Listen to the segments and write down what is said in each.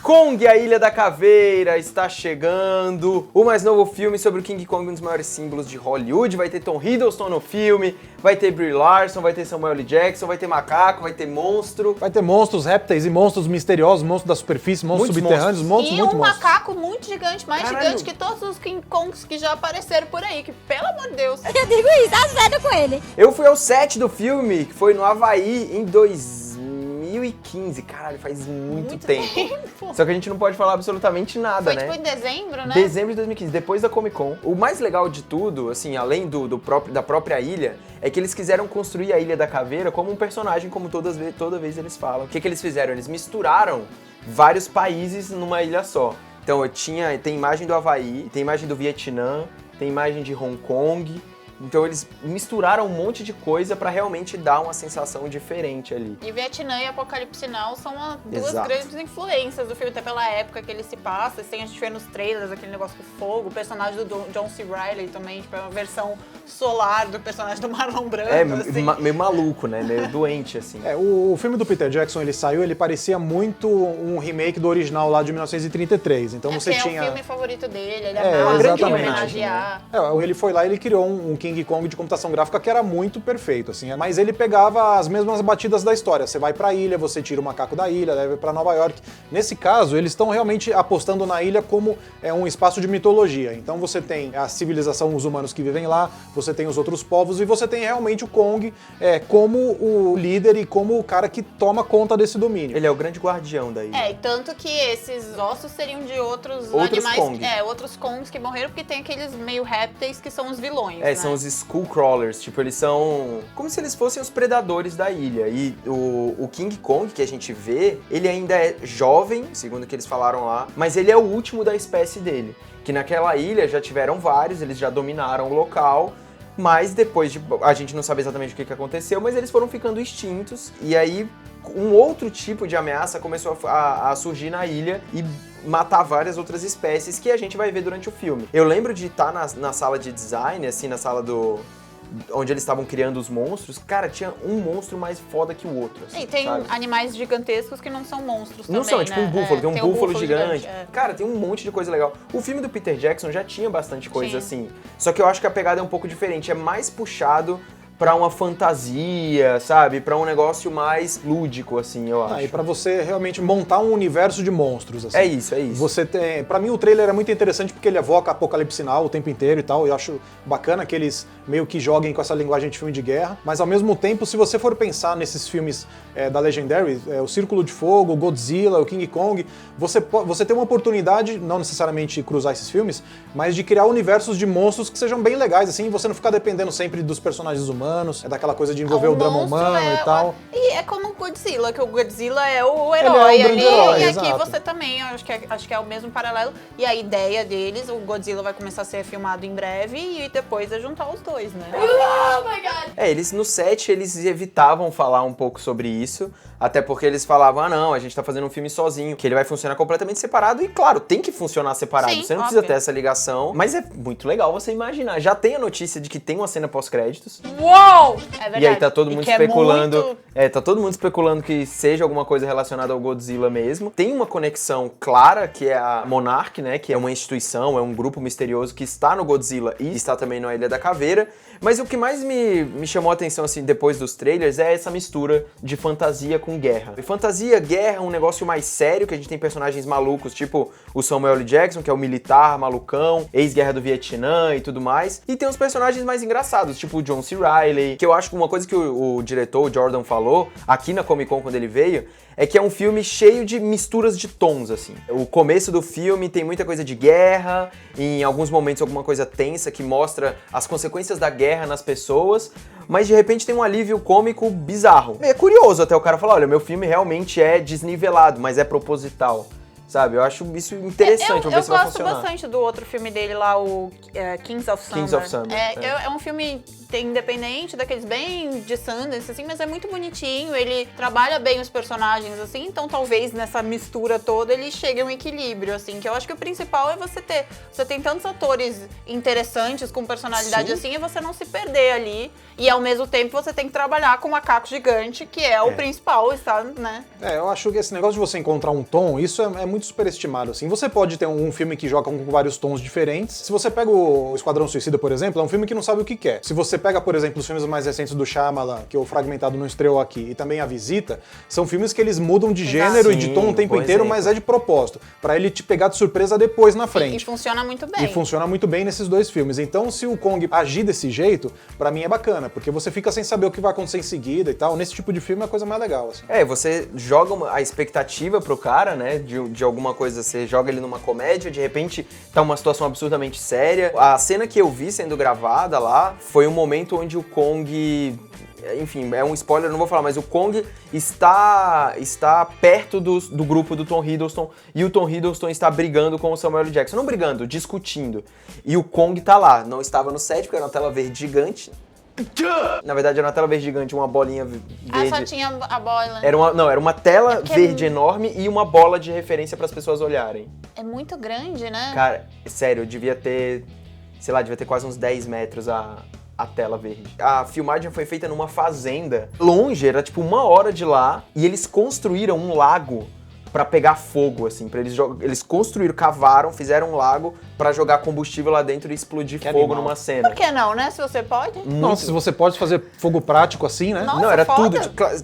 Kong, a Ilha da Caveira, está chegando. O mais novo filme sobre o King Kong, um dos maiores símbolos de Hollywood. Vai ter Tom Hiddleston no filme, vai ter Brie Larson, vai ter Samuel L. Jackson, vai ter macaco, vai ter monstro. Vai ter monstros, répteis e monstros misteriosos, monstros da superfície, monstros subterrâneos, monstros e muito um monstros. macaco muito gigante, mais gigante que todos os King Kongs que já apareceram por aí, que pelo amor de Deus. Eu digo isso, azedo com ele. Eu fui ao set do filme, que foi no Havaí em 2015. Caralho, faz muito tempo. Só que a gente não pode falar absolutamente nada, Foi né? tipo em dezembro, né? Dezembro de 2015, depois da Comic Con. O mais legal de tudo, assim, além da própria ilha, é que eles quiseram construir a Ilha da Caveira como um personagem, como toda vez eles falam. O que eles fizeram? Eles misturaram vários países numa ilha só. Então tem imagem do Havaí, tem imagem do Vietnã, tem imagem de Hong Kong. Então eles misturaram um monte de coisa pra realmente dar uma sensação diferente ali. E Vietnã e Apocalipse Now são duas Exato. grandes influências do filme, até pela época que ele se passa. A gente vê nos trailers aquele negócio com fogo, o personagem do John C. Reilly também, tipo, é uma versão solar do personagem do Marlon Brando. Assim. Meio maluco, né? Meio doente, assim. O filme do Peter Jackson, ele parecia muito um remake do original lá de 1933. Então você tinha... É o filme favorito dele, ele exatamente, homenagear. Ele foi lá e ele criou um King Kong de computação gráfica que era muito perfeito, assim. Mas ele pegava as mesmas batidas da história. Você vai pra ilha, você tira o macaco da ilha, leva pra Nova York. Nesse caso, eles estão realmente apostando na ilha como um espaço de mitologia. Então você tem a civilização, os humanos que vivem lá, você tem os outros povos e você tem realmente o Kong como o líder e como o cara que toma conta desse domínio. Ele é o grande guardião da ilha. E tanto que esses ossos seriam de outros animais, Kong. outros Kongs que morreram, porque tem aqueles meio répteis que são os vilões, São os Skullcrawlers, tipo, eles são como se eles fossem os predadores da ilha. E o King Kong que a gente vê, ele ainda é jovem, segundo o que eles falaram lá, mas ele é o último da espécie dele. Que naquela ilha já tiveram vários, eles já dominaram o local, mas depois a gente não sabe exatamente o que aconteceu, mas eles foram ficando extintos, e aí um outro tipo de ameaça começou a surgir na ilha e matar várias outras espécies que a gente vai ver durante o filme. Eu lembro de estar na sala de design, assim, na sala onde eles estavam criando os monstros, cara, tinha um monstro mais foda que o outro. Assim, e tem sabe? animais gigantescos que não são monstros não também, são, é tipo um búfalo, tem um búfalo gigante. Cara, tem um monte de coisa legal. O filme do Peter Jackson já tinha bastante coisa assim. Só que eu acho que a pegada é um pouco diferente, é mais puxado pra uma fantasia, sabe? Pra um negócio mais lúdico, assim, eu acho. E pra você realmente montar um universo de monstros, assim. É isso. Você tem... Pra mim, o trailer é muito interessante porque ele evoca Apocalipse Now o tempo inteiro e tal. Eu acho bacana que eles meio que joguem com essa linguagem de filme de guerra. Mas, ao mesmo tempo, se você for pensar nesses filmes da Legendary, o Círculo de Fogo, o Godzilla, o King Kong, você tem uma oportunidade, não necessariamente cruzar esses filmes, mas de criar universos de monstros que sejam bem legais, assim, e você não ficar dependendo sempre dos personagens humanos. É daquela coisa de envolver o drama humano e tal. E é como o Godzilla, que o Godzilla é o herói Ele é um grande herói, e exato. aqui você também, eu acho que é o mesmo paralelo. E a ideia deles, o Godzilla vai começar a ser filmado em breve e depois é juntar os dois, né? Oh my God. Eles no set, eles evitavam falar um pouco sobre isso, até porque eles falavam, não, a gente tá fazendo um filme sozinho, que ele vai funcionar completamente separado, e claro, tem que funcionar separado, Sim, você não precisa ter essa ligação, mas é muito legal você imaginar. Já tem a notícia de que tem uma cena pós-créditos. Uou! É verdade. E aí tá todo mundo que especulando. É muito... Tá todo mundo especulando que seja alguma coisa relacionada ao Godzilla mesmo. Tem uma conexão clara, que é a Monarch, né? Que é uma instituição, é um grupo misterioso que está no Godzilla e está também na Ilha da Caveira. Mas o que mais me chamou a atenção, assim, depois dos trailers, é essa mistura de fantasia com guerra. E fantasia, guerra, um negócio mais sério, que a gente tem personagens malucos, tipo o Samuel L. Jackson, que é o militar malucão, ex-guerra do Vietnã e tudo mais. E tem uns personagens mais engraçados, tipo o John C. Reilly, que eu acho que uma coisa que o diretor, o Jordan, falou aqui na Comic Con quando ele veio, é que é um filme cheio de misturas de tons, assim. O começo do filme tem muita coisa de guerra, em alguns momentos alguma coisa tensa que mostra as consequências da guerra nas pessoas, mas de repente tem um alívio cômico bizarro. É curioso até o cara falar, olha, meu filme realmente é desnivelado, mas é proposital. Sabe, eu acho isso interessante, vamos ver se vai funcionar. Eu gosto bastante do outro filme dele lá, o Kings of Summer. Kings of Summer. É um filme independente daqueles bem de Sundance, assim, mas é muito bonitinho, ele trabalha bem os personagens, assim, então talvez nessa mistura toda ele chegue a um equilíbrio, assim, que eu acho que o principal é você tem tantos atores interessantes, com personalidade assim, e você não se perder ali, e ao mesmo tempo você tem que trabalhar com o macaco gigante, que é o principal, está, né? Eu acho que esse negócio de você encontrar um tom, isso é muito superestimado, assim. Você pode ter um filme que joga com vários tons diferentes. Se você pega o Esquadrão Suicida, por exemplo, é um filme que não sabe o que quer. Se você pega, por exemplo, os filmes mais recentes do Shyamalan, que o Fragmentado não estreou aqui, e também A Visita, são filmes que eles mudam de gênero e de tom o tempo inteiro, mas é de propósito, pra ele te pegar de surpresa depois na frente. E funciona muito bem. E funciona muito bem nesses dois filmes. Então, se o Kong agir desse jeito, pra mim é bacana, porque você fica sem saber o que vai acontecer em seguida e tal. Nesse tipo de filme é a coisa mais legal, assim. Você joga a expectativa pro cara, né, de alguma coisa, você joga ele numa comédia, de repente tá uma situação absurdamente séria. A cena que eu vi sendo gravada lá foi um momento onde o Kong... Enfim, é um spoiler, não vou falar, mas o Kong está perto do grupo do Tom Hiddleston e o Tom Hiddleston está brigando com o Samuel L. Jackson. Não brigando, discutindo. E o Kong tá lá. Não estava no set, porque era uma tela verde gigante. Na verdade, era uma tela verde gigante, uma bolinha verde. Só tinha a bola. Era uma tela verde enorme e uma bola de referência para as pessoas olharem. É muito grande, né? Cara, sério, devia ter quase uns 10 metros a tela verde. A filmagem foi feita numa fazenda. Longe, era tipo 1 hora de lá, e eles construíram um lago pra pegar fogo, assim, eles construíram, cavaram, fizeram um lago pra jogar combustível lá dentro e explodir fogo numa cena. Por que não, né? Se você pode. Não, se você pode fazer fogo prático assim, né? Nossa, não, era foda.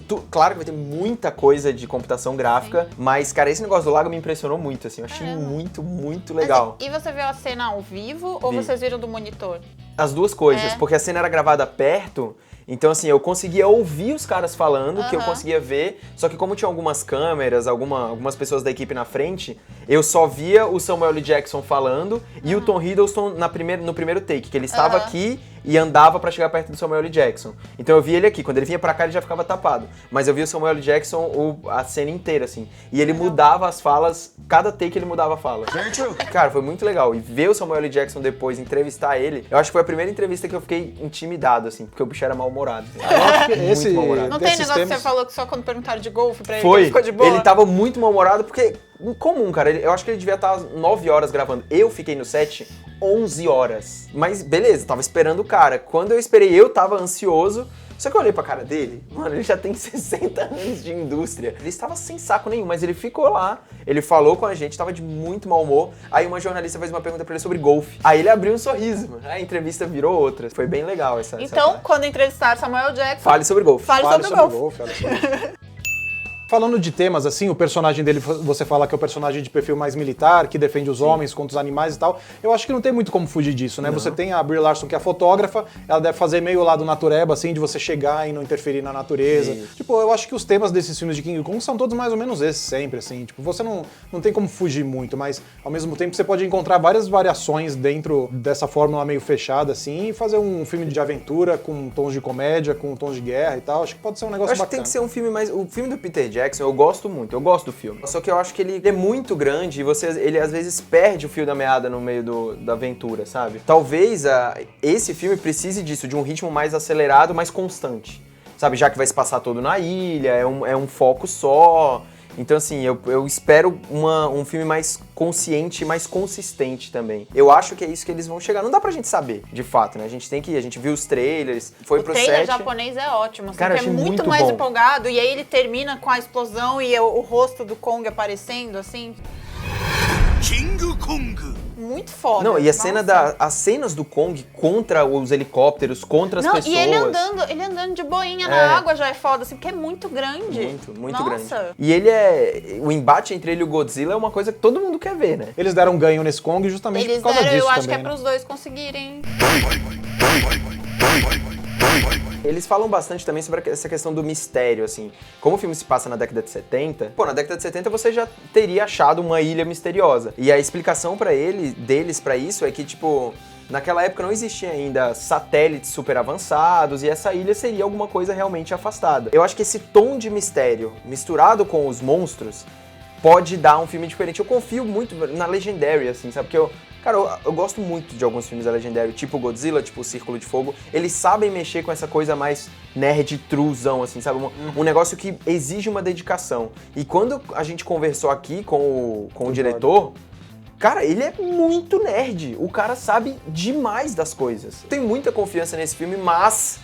tudo. Claro que vai ter muita coisa de computação gráfica, mas, cara, esse negócio do lago me impressionou muito, assim. Eu achei muito, muito legal. Mas, e você viu a cena ao vivo ou vocês viram do monitor? As duas coisas, porque a cena era gravada perto. Então, assim, eu conseguia ouvir os caras falando, que eu conseguia ver, só que como tinha algumas câmeras, algumas pessoas da equipe na frente, eu só via o Samuel L. Jackson falando e o Tom Hiddleston no primeiro take, que ele estava aqui e andava pra chegar perto do Samuel L. Jackson. Então eu via ele aqui, quando ele vinha pra cá ele já ficava tapado. Mas eu via o Samuel L. Jackson a cena inteira, assim. E ele mudava as falas, cada take ele mudava a fala. Cara, foi muito legal. E ver o Samuel L. Jackson depois, entrevistar ele, eu acho que foi a primeira entrevista que eu fiquei intimidado, assim, porque o bicho era mal-humorado. Muito mal-humorado. Não tem negócio que você falou que só quando perguntaram de golfe pra ele, ele ficou de boa? Ele tava muito mal-humorado, porque... Incomum, cara. Eu acho que ele devia estar 9 horas gravando. Eu fiquei no set 11 horas. Mas beleza, tava esperando o cara. Quando eu esperei, eu tava ansioso. Só que eu olhei pra cara dele, mano, ele já tem 60 anos de indústria. Ele estava sem saco nenhum, mas ele ficou lá. Ele falou com a gente, tava de muito mau humor. Aí uma jornalista fez uma pergunta pra ele sobre golfe. Aí ele abriu um sorriso, mano. A entrevista virou outra. Foi bem legal essa parte. Quando entrevistar Samuel Jackson... Fale sobre golfe. Fale sobre golfe. Falando de temas assim, o personagem dele, você fala que é o personagem de perfil mais militar, que defende os homens contra os animais e tal. Eu acho que não tem muito como fugir disso, né? Não. Você tem a Brie Larson, que é a fotógrafa, ela deve fazer meio o lado natureba, assim, de você chegar e não interferir na natureza. Isso. Tipo, eu acho que os temas desses filmes de King Kong são todos mais ou menos esses, sempre, assim. Tipo, você não tem como fugir muito, mas ao mesmo tempo você pode encontrar várias variações dentro dessa fórmula meio fechada, assim, e fazer um filme de aventura com tons de comédia, com tons de guerra e tal. Acho que pode ser um negócio bacana. Acho que tem que ser um filme mais... O filme do Peter Jackson, eu gosto muito, eu gosto do filme. Só que eu acho que ele é muito grande e ele às vezes perde o fio da meada no meio da aventura, sabe? Talvez esse filme precise disso, de um ritmo mais acelerado, mais constante. Sabe, já que vai se passar todo na ilha, é um foco só. Então, assim, eu espero um filme mais consciente e mais consistente também. Eu acho que é isso que eles vão chegar. Não dá pra gente saber, de fato, né? A gente viu os trailers, foi pro set. O trailer japonês é ótimo, assim, cara, é muito mais bom. Empolgado. E aí ele termina com a explosão e o rosto do Kong aparecendo, assim. King Kong! Muito foda. Não, e as cenas do Kong contra os helicópteros, contra as pessoas. E ele andando de boinha na água já é foda, assim, porque é muito grande. Muito grande. E o embate entre ele e o Godzilla é uma coisa que todo mundo quer ver, né? Eles deram ganho nesse Kong justamente por causa disso eu acho também, que é pros dois conseguirem. Eles falam bastante também sobre essa questão do mistério, assim. Como o filme se passa na década de 70, na década de 70 você já teria achado uma ilha misteriosa. E a explicação deles pra isso é que, tipo, naquela época não existiam ainda satélites super avançados e essa ilha seria alguma coisa realmente afastada. Eu acho que esse tom de mistério, misturado com os monstros, pode dar um filme diferente. Eu confio muito na Legendary, assim, sabe? Porque Cara, eu gosto muito de alguns filmes da Legendary, tipo Godzilla, tipo o Círculo de Fogo. Eles sabem mexer com essa coisa mais nerd truzão, assim, sabe? Um negócio que exige uma dedicação. E quando a gente conversou aqui com o diretor, cara, ele é muito nerd. O cara sabe demais das coisas. Tenho muita confiança nesse filme, mas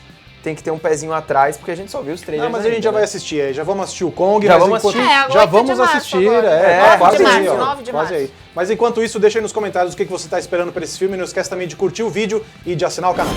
tem que ter um pezinho atrás, porque a gente só viu os trailers. Não, mas a gente já vai assistir aí, já vamos assistir o Kong. Já mas vamos enquanto... assistir? É, agora já 8 de vamos março assistir, agora. quase 9 de aí, março, ó, 9 de quase março. aí. Mas enquanto isso, deixa aí nos comentários o que você está esperando para esse filme, não esquece também de curtir o vídeo e de assinar o canal.